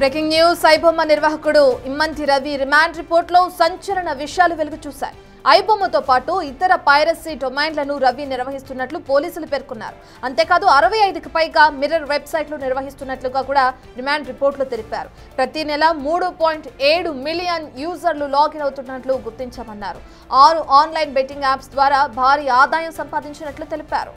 Breaking news iBomma నిర్వాహకుడు ఇమ్మంతి Ravi remand రిపోర్ట్లో సంచలన విషయాలు వెలుగు చూశాయి. ఐబొమ్మతో పాటు ఇతర పైరసీ డొమైన్లను రవి నిర్వహిస్తున్నట్లు పోలీసులు పేర్కొన్నారు. అంతేకాదు 65కి పైగా మిర్రర్ వెబ్సైట్లు నిర్వహిస్తున్నట్లుగా కూడా రిమాండ్ రిపోర్టులో తెలిపారు. ప్రతి నెల 3.7 మిలియన్ యూజర్లు లాగిన్ అవుతున్నట్లు గుర్తించామన్నారు. 6 ఆన్లైన్ బెట్టింగ్ యాప్స్ ద్వారా భారీ ఆదాయం సంపాదించినట్లు తెలిపారు.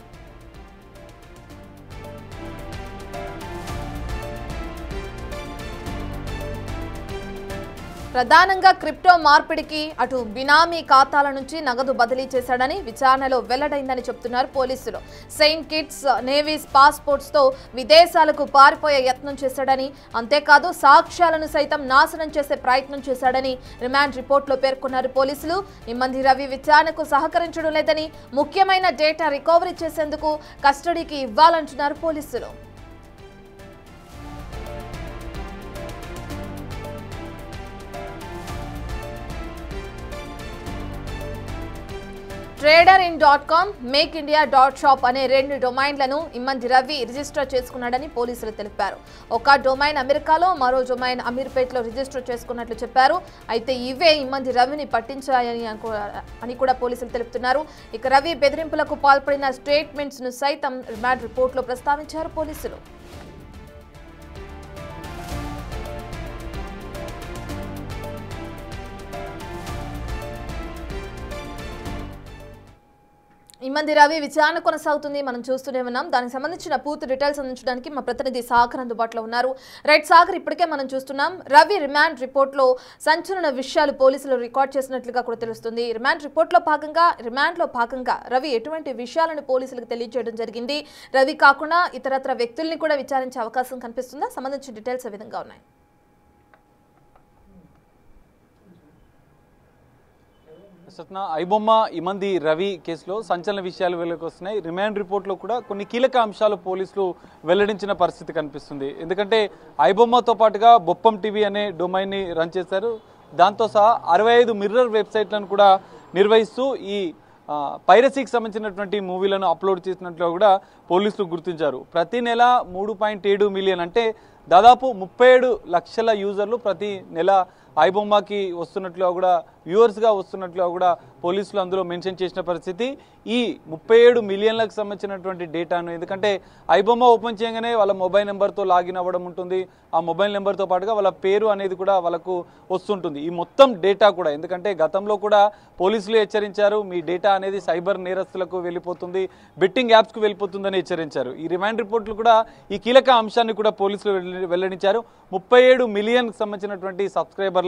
ప్రధానంగా క్రిప్టో మార్పిడికి అటు బినామీ ఖాతాల నుంచి నగదు బదిలీ చేశాడని విచారణలో వెల్లడైందని చెప్తున్నారు పోలీసులు. సెయింట్ కిట్స్ నేవీస్ పాస్పోర్ట్స్ తో విదేశాలకు పారిపోయే యత్నం చేశాడని, అంతేకాదు సాక్ష్యాలను సైతం నాశనం చేసే ప్రయత్నం చేశాడని రిమాండ్ రిపోర్టులో పేర్కొన్నారు పోలీసులు. ఇమ్మంతి రవి విచారణకు సహకరించడం లేదని, ముఖ్యమైన డేటా రికవరీ చేసేందుకు కస్టడీకి ఇవ్వాలంటున్నారు పోలీసులు. TraderIn.com, MakeIndia.shop అనే 2 డొమైన్లను ఇమ్మంతి రవి రిజిస్టర్ చేసుకున్నాడని పోలీసులు తెలిపారు. ఒక డొమైన్ అమెరికాలో, మరో డొమైన్ అమీర్పేటలో రిజిస్టర్ చేసుకున్నట్లు చెప్పారు. అయితే ఇవే ఇమ్మంతి రవిని పట్టించాయని కూడా పోలీసులు తెలుపుతున్నారు. ఇక రవి బెదిరింపులకు పాల్పడిన స్టేట్మెంట్స్ ను సైతం రిమాండ్ రిపోర్టులో ప్రస్తావించారు పోలీసులు. ఇమ్మంతి రవి విచారణ కొనసాగుతుంది, మనం చూస్తూనే ఉన్నాం. దానికి సంబంధించిన పూర్తి డీటెయిల్స్ అందించడానికి మా ప్రతినిధి సాగర్ అందుబాటులో ఉన్నారు. రైట్ సాగర్, ఇప్పటికే మనం చూస్తున్నాం రవి రిమాండ్ రిపోర్ట్లో సంచలన విషయాలు పోలీసులు రికార్డ్ చేసినట్లుగా కూడా తెలుస్తుంది. రిమాండ్లో భాగంగా రవి ఎటువంటి విషయాలను పోలీసులకు తెలియజేయడం జరిగింది? రవి కాకుండా ఇతరత్ర వ్యక్తుల్ని కూడా విచారించే అవకాశం కనిపిస్తుందా? సంబంధించిన డీటెయిల్స్ ఏ విధంగా ఉన్నాయి? ఐబొమ్మ ఇమ్మంతి రవి కేసులో సంచలన విషయాలు వెలువస్తున్నాయి. రిమాండ్ రిపోర్ట్లో కూడా కొన్ని కీలక అంశాలు పోలీసులు వెల్లడించిన పరిస్థితి కనిపిస్తుంది. ఎందుకంటే ఐబొమ్మతో పాటుగా బొప్పం టీవీ అనే డొమైన్ని రన్ చేశారు. దాంతో సహా 65 మిర్రర్ వెబ్సైట్లను కూడా నిర్వహిస్తూ ఈ పైరసీకి సంబంధించినటువంటి మూవీలను అప్లోడ్ చేసినట్లు కూడా పోలీసులు గుర్తించారు. ప్రతి నెల 3.7 మిలియన్ అంటే దాదాపు 37 లక్షల యూజర్లు ప్రతి నెల ఐబొమ్మకి వస్తున్నట్లుగా కూడా, వ్యూవర్స్గా వస్తున్నట్లుగా కూడా పోలీసులు అందులో మెన్షన్ చేసిన పరిస్థితి. ఈ 37 మిలియన్లకు సంబంధించినటువంటి డేటాను, ఎందుకంటే ఐబొమ్మ ఓపెన్ చేయగానే వాళ్ళ మొబైల్ నెంబర్తో లాగిన్ అవ్వడం ఉంటుంది. ఆ మొబైల్ నెంబర్తో పాటుగా వాళ్ళ పేరు అనేది కూడా వాళ్ళకు వస్తుంటుంది. ఈ మొత్తం డేటా కూడా, ఎందుకంటే గతంలో కూడా పోలీసులు హెచ్చరించారు, మీ డేటా అనేది సైబర్ నేరస్తులకు వెళ్ళిపోతుంది, బెట్టింగ్ యాప్స్కు వెళ్ళిపోతుందని హెచ్చరించారు. ఈ రిమాండ్ రిపోర్ట్లు కూడా ఈ కీలక అంశాన్ని కూడా పోలీసులు వెల్లడించారు. 37 మిలియన్కి సంబంధించినటువంటి సబ్స్క్రైబర్ల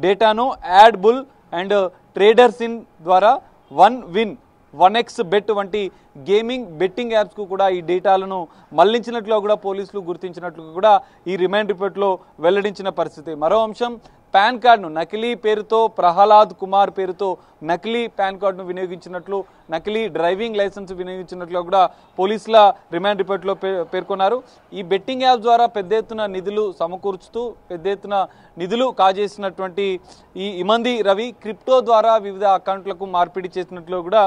డేటాను add bull and traders in ద్వారా 1win, 1x బెట్ వంటి గేమింగ్ బెట్టింగ్ యాప్స్కు కూడా ఈ డేటాలను మళ్లించినట్లు కూడా పోలీసులు గుర్తించినట్లు కూడా ఈ రిమాండ్ రిపోర్ట్లో వెల్లడించిన పరిస్థితి. మరో అంశం, పాన్ కార్డును నకిలీ పేరుతో, ప్రహ్లాద్ కుమార్ పేరుతో నకిలీ పాన్ కార్డును వినియోగించినట్లు, నకిలీ డ్రైవింగ్ లైసెన్స్ వినియోగించినట్లు కూడా పోలీసుల రిమాండ్ రిపోర్ట్లో పేర్కొన్నారు. ఈ బెట్టింగ్ యాప్ ద్వారా పెద్ద ఎత్తున నిధులు సమకూర్చుతూ పెద్ద ఎత్తున నిధులు కాజేసినటువంటి ఈ ఇమ్మంతి రవి క్రిప్టో ద్వారా వివిధ అకౌంట్లకు మార్పిడి చేసినట్లు కూడా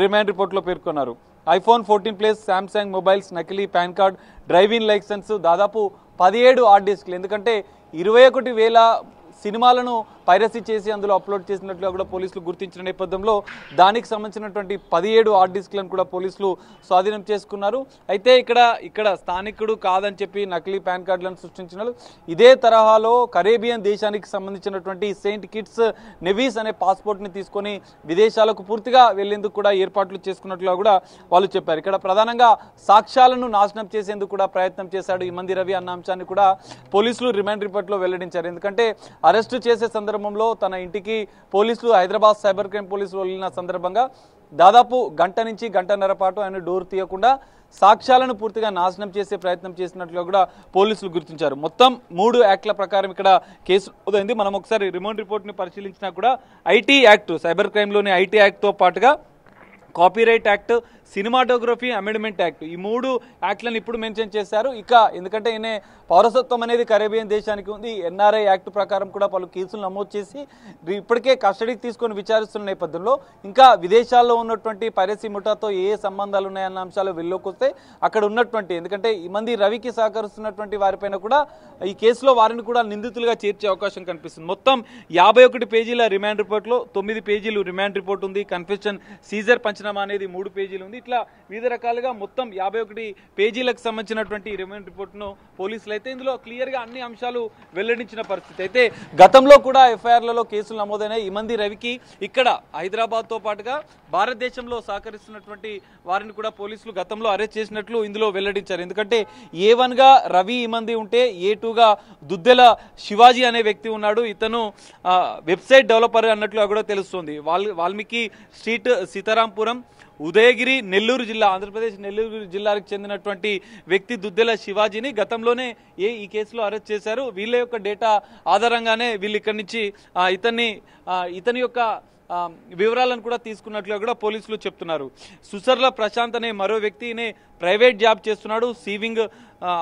రిమాండ్ రిపోర్ట్లో పేర్కొన్నారు. iPhone 14 ప్లస్, శాంసంగ్ మొబైల్స్, నకిలీ పాన్ కార్డ్, డ్రైవింగ్ లైసెన్స్, దాదాపు 17 హార్డ్ డిస్క్లు, ఎందుకంటే 21,000 సినిమాలను పైరసీ చేసి అందులో అప్లోడ్ చేసినట్లుగా కూడా పోలీసులు గుర్తించిన నేపథ్యంలో దానికి సంబంధించినటువంటి 17 హార్డ్ డిస్క్లను కూడా పోలీసులు స్వాధీనం చేసుకున్నారు. అయితే ఇక్కడ స్థానికుడు కాదని చెప్పి నకిలీ పాన్ కార్డులను సృష్టించిన ఇదే తరహాలో కరేబియన్ దేశానికి సంబంధించినటువంటి సెయింట్ కిట్స్ నేవీస్ అనే పాస్పోర్ట్ని తీసుకొని విదేశాలకు పూర్తిగా వెళ్లేందుకు కూడా ఏర్పాట్లు చేసుకున్నట్లుగా కూడా వాళ్ళు చెప్పారు. ఇక్కడ ప్రధానంగా సాక్ష్యాలను నాశనం చేసేందుకు కూడా ప్రయత్నం చేశాడు ఇమ్మంతి రవి అన్న అంశాన్ని కూడా పోలీసులు రిమాండ్ రిపోర్ట్లో వెల్లడించారు. ఎందుకంటే అరెస్టు చేసే సందర్భంలో తన ఇంటికి పోలీసులు, హైదరాబాద్ సైబర్ క్రైమ్ పోలీసులు వెళ్ళిన సందర్భంగా దాదాపు గంట నుంచి గంటన్నర పాటు ఆయన డోర్ తీయకుండా సాక్ష్యాలను పూర్తిగా నాశనం చేసే ప్రయత్నం చేసినట్లుగా కూడా పోలీసులు గుర్తించారు. మొత్తం 3 యాక్ట్ల ప్రకారం ఇక్కడ కేసు ఉదయింది. మనం ఒకసారి రిమాండ్ రిపోర్ట్ని పరిశీలించినా కూడా ఐటీ యాక్ట్, సైబర్ క్రైమ్లోని ఐటీ యాక్ట్తో పాటుగా copyright act, cinematography amendment act, ఈ 3 యాక్ట్లను ఇప్పుడు మెన్షన్ చేశారు. ఇక ఎందుకంటే ఈయన పౌరసత్వం అనేది కరేబియన్ దేశానికి ఉంది. ఎన్ఆర్ఐ యాక్ట్ ప్రకారం కూడా పలు కేసులు నమోదు చేసి ఇప్పటికే కస్టడీకి తీసుకొని విచారిస్తున్న నేపథ్యంలో ఇంకా విదేశాల్లో ఉన్నటువంటి పైరసీ ముఠాతో ఏ సంబంధాలు ఉన్నాయన్న అంశాలు వెల్లోకి వస్తే అక్కడ ఉన్నటువంటి, ఎందుకంటే ఈ మంది రవికి సహకరిస్తున్నటువంటి వారిపైన కూడా ఈ కేసులో వారిని కూడా నిందితులుగా చేర్చే అవకాశం కనిపిస్తుంది. మొత్తం 51 పేజీల రిమాండ్ రిపోర్ట్లో 9 పేజీలు రిమాండ్ రిపోర్ట్ ఉంది. కన్ఫెషన్, సీజర్, పంచనామా అనేది 3 పేజీలు ఉంది. ఇట్లా వివిధ రకాలుగా మొత్తం 51 పేజీలకు సంబంధించినటువంటి రిమాండ్ రిపోర్ట్ను పోలీసులు అయితే ఇందులో క్లియర్గా అన్ని అంశాలు వెల్లడించిన పరిస్థితి. అయితే గతంలో కూడా ఎఫ్ఐఆర్లలో కేసులు నమోదైన ఈ మంది రవికి ఇక్కడ హైదరాబాద్తో పాటుగా భారతదేశంలో సహకరిస్తున్నటువంటి వారిని కూడా పోలీసులు గతంలో అరెస్ట్ చేసినట్లు ఇందులో వెల్లడించారు. ఎందుకంటే A1గా రవి ఈ మంది ఉంటే A2గా దుద్దెల శివాజీ అనే వ్యక్తి ఉన్నాడు. ఇతను వెబ్సైట్ డెవలపర్ అన్నట్లుగా కూడా తెలుస్తుంది. వాల్మీకి స్ట్రీట్, సీతారాంపురం, ఉదయగిరి, నెల్లూరు జిల్లా, ఆంధ్రప్రదేశ్ నెల్లూరు జిల్లాకు చెందినటువంటి వ్యక్తి దుద్దెల శివాజీని గతంలోనే ఈ కేసులో అరెస్ట్ చేశారు. వీళ్ళ యొక్క డేటా ఆధారంగానే వీళ్ళు ఇక్కడి నుంచి ఇతని యొక్క వివరాలను కూడా తీసుకున్నట్లుగా కూడా పోలీసులు చెప్తున్నారు. సుసర్ల ప్రశాంత్ అనే మరో వ్యక్తిని ప్రైవేట్ జాబ్ చేస్తున్నాడు. Sewing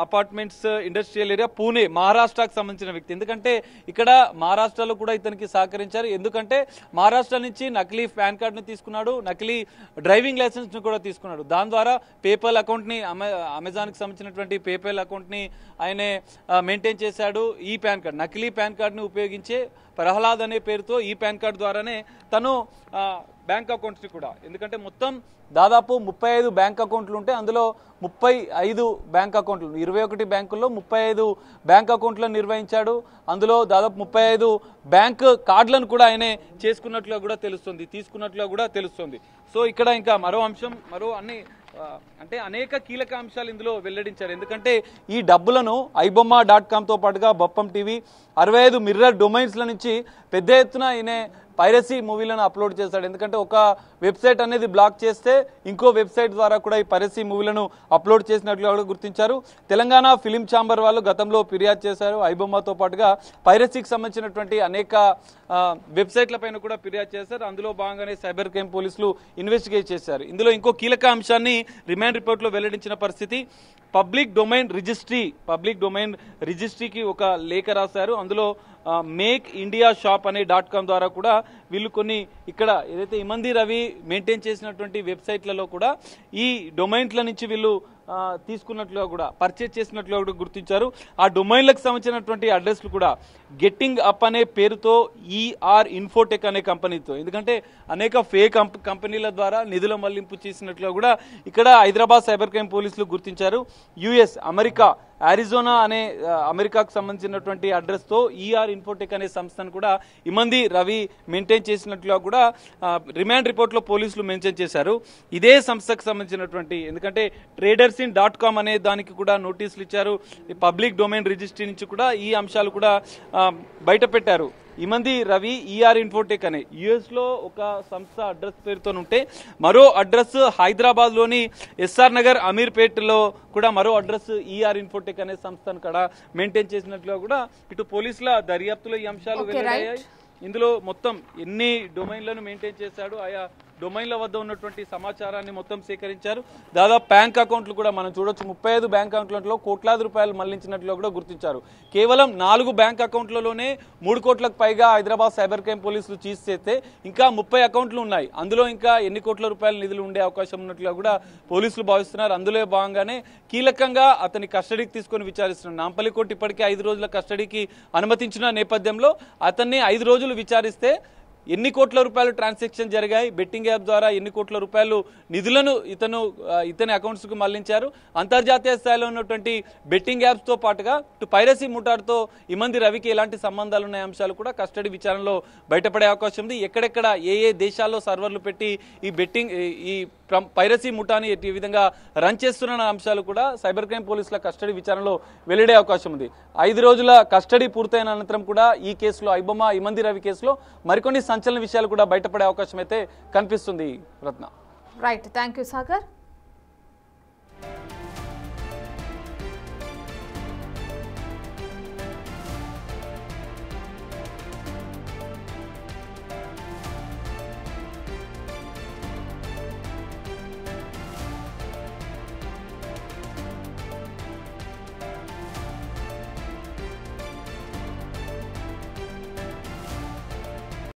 apartments industrial area, Pune, మహారాష్ట్రకు సంబంధించిన వ్యక్తి. ఎందుకంటే ఇక్కడ మహారాష్ట్రలో కూడా ఇతనికి సహకరించారు. ఎందుకంటే మహారాష్ట్ర నుంచి నకిలీ పాన్ కార్డుని తీసుకున్నాడు, నకిలీ డ్రైవింగ్ లైసెన్స్ని కూడా తీసుకున్నాడు. దాని ద్వారా పేపాల్ అకౌంట్ని, అమెజాన్కి సంబంధించినటువంటి పేపాల్ అకౌంట్ని ఆయనే మెయింటైన్ చేశాడు. ఈ పాన్ కార్డ్, నకిలీ పాన్ కార్డుని ఉపయోగించే ప్రహ్లాద్ అనే పేరుతో ఈ పాన్ కార్డు ద్వారానే తను బ్యాంక్ అకౌంట్స్ని కూడా, ఎందుకంటే మొత్తం దాదాపు 35 బ్యాంక్ అకౌంట్లు ఉంటే అందులో 35 బ్యాంక్ అకౌంట్లు, 21 బ్యాంకుల్లో 35 బ్యాంక్ అకౌంట్లను నిర్వహించాడు. అందులో దాదాపు 35 బ్యాంక్ కార్డులను కూడా ఆయనే చేసుకున్నట్లుగా కూడా తెలుస్తుంది, తీసుకున్నట్లుగా కూడా తెలుస్తుంది. సో ఇక్కడ ఇంకా మరో అంశం, అంటే అనేక కీలక అంశాలు ఇందులో వెల్లడించారు. ఎందుకంటే ఈ డబ్బులను ibomma.com పాటుగా బొప్పం టీవీ 65 మిర్రర్ డొమైన్స్ల నుంచి పెద్ద ఎత్తున ఈయన పైరసీ మూవీలను అప్లోడ్ చేశాడు. ఎందుకంటే ఒక వెబ్సైట్ అనేది బ్లాక్ చేస్తే ఇంకో వెబ్సైట్ ద్వారా కూడా ఈ పైరసీ మూవీలను అప్లోడ్ చేసినట్లుగా కూడా గుర్తించారు. తెలంగాణ ఫిలిం ఛాంబర్ వాళ్ళు గతంలో ఫిర్యాదు చేశారు. ఐబొమ్మతో పాటుగా పైరసీకి సంబంధించినటువంటి అనేక వెబ్సైట్ల పైన కూడా ఫిర్యాదు చేశారు. అందులో భాగంగానే సైబర్ క్రైమ్ పోలీసులు ఇన్వెస్టిగేట్ చేశారు. ఇందులో ఇంకో కీలక అంశాన్ని రిమాండ్ రిపోర్ట్లో వెల్లడించిన పరిస్థితి. పబ్లిక్ డొమైన్ రిజిస్ట్రీకి ఒక లేఖ రాశారు. అందులో మేక్ ఇండియా షాప్ అనే .com ద్వారా కూడా వీళ్ళు కొన్ని ఇక్కడ ఏదైతే ఇమంది రవి మెయింటైన్ చేసినటువంటి వెబ్సైట్లలో కూడా ఈ డొమైన్ల నుంచి వీళ్ళు తీసుకున్నట్లుగా కూడా, పర్చేజ్ చేసినట్లుగా కూడా గుర్తించారు. ఆ డొమైన్లకు సంబంధించినటువంటి అడ్రస్లు కూడా గెట్టింగ్ అప్ అనే పేరుతో ER ఇన్ఫోటెక్ అనే కంపెనీతో, ఎందుకంటే అనేక ఫేక్ కంపెనీల ద్వారా నిధుల మళ్లింపు చేసినట్లుగా కూడా ఇక్కడ హైదరాబాద్ సైబర్ క్రైమ్ పోలీసులు గుర్తించారు. US, అమెరికా, అరిజోనా అనే అమెరికాకు సంబంధించినటువంటి అడ్రస్తో ER ఇన్ఫోటెక్ అనే సంస్థను కూడా ఇమంది రవి మెయింటైన్ చేసినట్లుగా కూడా రిమాండ్ రిపోర్ట్లో పోలీసులు మెన్షన్ చేశారు. ఇదే సంస్థకు సంబంధించినటువంటి, ఎందుకంటే tradersin.com అనే దానికి కూడా నోటీసులు ఇచ్చారు. పబ్లిక్ డొమైన్ రిజిస్ట్రీ నుంచి కూడా ఈ అంశాలు కూడా బయట పెట్టారు. ఇమంది రవి ER ఇన్ఫోటెక్ అనే US లో ఒక సంస్థ అడ్రస్ పేరుతో ఉంటే మరో అడ్రస్ హైదరాబాద్లోని SR నగర్, అమీర్పేటలో కూడా మరో అడ్రస్ ER ఇన్ఫోటెక్ అనే సంస్థను కూడా మెయింటైన్ చేసినట్లుగా కూడా ఇటు పోలీసుల దర్యాప్తులో ఈ అంశాలు వెల్లడయ్యాయి. ఇందులో మొత్తం ఎన్ని డొమైన్లను మెయింటైన్ చేశాడు, ఆయా డొమైన్ల వద్ద ఉన్నటువంటి సమాచారాన్ని మొత్తం సేకరించారు. దాదాపు బ్యాంక్ అకౌంట్లు కూడా మనం చూడొచ్చు. 35 బ్యాంక్ అకౌంట్లలో కోట్లాది రూపాయలు మళ్లించినట్లు కూడా గుర్తించారు. కేవలం 4 బ్యాంక్ అకౌంట్లలోనే 3 కోట్లకు పైగా హైదరాబాద్ సైబర్ క్రైమ్ పోలీసులు చీజ్ చేస్తే ఇంకా 30 అకౌంట్లు ఉన్నాయి. అందులో ఇంకా ఎన్ని కోట్ల రూపాయల నిధులు ఉండే అవకాశం ఉన్నట్లుగా కూడా పోలీసులు భావిస్తున్నారు. అందులో భాగంగానే కీలకంగా అతని కస్టడీకి తీసుకొని విచారిస్తున్నారు. నాంపల్లి కోర్టు ఇప్పటికే 5 రోజుల కస్టడీకి అనుమతించిన నేపథ్యంలో అతన్ని 5 రోజులు విచారిస్తే ఎన్ని కోట్ల రూపాయలు ట్రాన్సాక్షన్ జరిగాయి, బెట్టింగ్ యాప్ ద్వారా ఎన్ని కోట్ల రూపాయలు నిధులను ఇతని అకౌంట్స్కు మళ్లించారు, అంతర్జాతీయ స్థాయిలో ఉన్నటువంటి బెట్టింగ్ యాప్స్తో పాటుగా పైరసీ ముఠాతో ఇమంది రవికి ఎలాంటి సంబంధాలు ఉన్న అంశాలు కూడా కస్టడీ విచారణలో బయటపడే అవకాశం ఉంది. ఎక్కడెక్కడ ఏ దేశాల్లో సర్వర్లు పెట్టి ఈ పైరసీ ముఠాని ఈ విధంగా రన్ చేస్తున్న అంశాలు కూడా సైబర్ క్రైమ్ పోలీసుల కస్టడీ విచారణలో వెల్లడే అవకాశం ఉంది. 5 రోజుల కస్టడీ పూర్తయిన అనంతరం కూడా ఈ కేసులో ఇమంది రవి కేసులో మరికొన్ని సంచలన విషయాలు కూడా బయటపడే అవకాశం అయితే కనిపిస్తుంది. Ratna. Right, thank you Sagar.